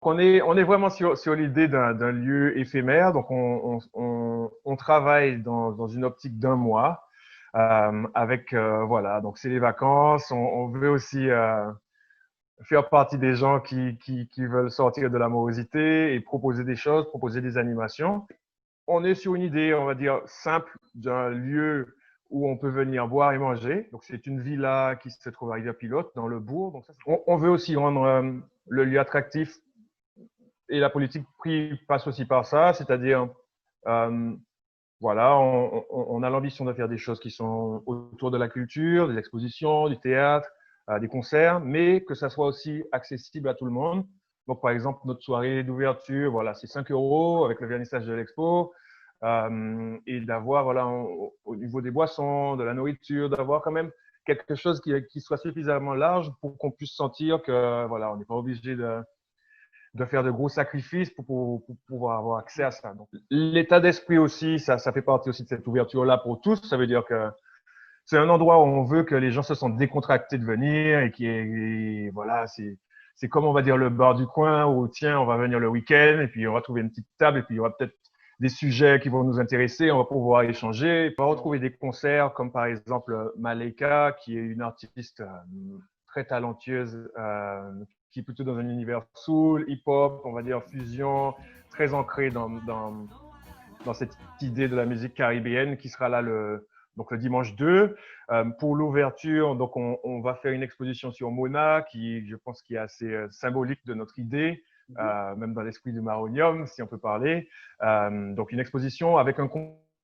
On est vraiment sur l'idée d'un lieu éphémère. Donc, on travaille dans une optique d'un mois avec, voilà, donc c'est les vacances. On veut aussi faire partie des gens qui veulent sortir de l'amorosité et proposer des choses, proposer des animations. On est sur une idée, on va dire, simple d'un lieu où on peut venir boire et manger. Donc, c'est une villa qui se trouve à Rivière-Pilote, dans le bourg. Donc, on veut aussi rendre le lieu attractif et la politique passe aussi par ça, c'est-à-dire, euh, voilà, on a l'ambition de faire des choses qui sont autour de la culture, des expositions, du théâtre, des concerts, mais que ça soit aussi accessible à tout le monde. Donc, par exemple, notre soirée d'ouverture, voilà, c'est 5 euros avec le vernissage de l'expo. Et d'avoir, voilà, au niveau des boissons, de la nourriture, d'avoir quand même quelque chose qui soit suffisamment large pour qu'on puisse sentir que, voilà, on n'est pas obligé de faire de gros sacrifices pour pouvoir avoir accès à ça. Donc, l'état d'esprit aussi, ça fait partie aussi de cette ouverture-là pour tous. Ça veut dire que c'est un endroit où on veut que les gens se sentent décontractés de venir et voilà, c'est comme on va dire le bar du coin où tiens, on va venir le week-end et puis on va trouver une petite table et puis il y aura peut-être des sujets qui vont nous intéresser, on va pouvoir échanger. On va retrouver des concerts comme par exemple Maleka, qui est une artiste très talentueuse, qui est plutôt dans un univers soul, hip-hop, on va dire fusion, très ancré dans cette idée de la musique caribéenne qui sera là donc le dimanche 2. Pour l'ouverture, donc on va faire une exposition sur Mona qui, je pense, qui est assez symbolique de notre idée, même dans l'esprit du Maronium, si on peut parler. Donc une exposition avec un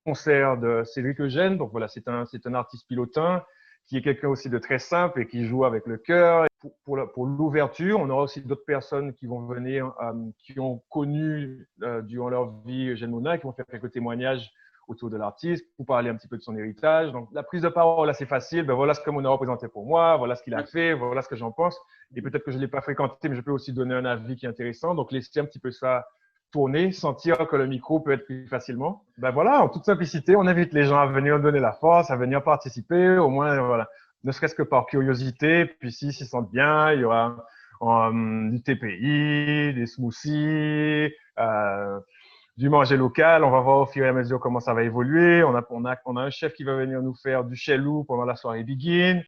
concert de Cédric Eugène. Donc voilà, c'est un artiste pilotin qui est quelqu'un aussi de très simple et qui joue avec le cœur. Pour l'ouverture, on aura aussi d'autres personnes qui vont venir, qui ont connu durant leur vie Eugène Mona, qui vont faire quelques témoignages autour de l'artiste pour parler un petit peu de son héritage. Donc, la prise de parole, c'est facile. Ben, voilà ce que Mona représentait pour moi, voilà ce qu'il a fait, voilà ce que j'en pense. Et peut-être que je ne l'ai pas fréquenté, mais je peux aussi donner un avis qui est intéressant. Donc, laisser un petit peu ça tourner, sentir que le micro peut être pris facilement. Ben voilà, en toute simplicité, on invite les gens à venir donner la force, à venir participer, au moins, voilà, ne serait-ce que par curiosité. Puis s'ils s'y sentent bien, il y aura du TPI, des smoothies, du manger local. On va voir au fur et à mesure comment ça va évoluer. On a un chef qui va venir nous faire du chelou pendant la soirée Begin.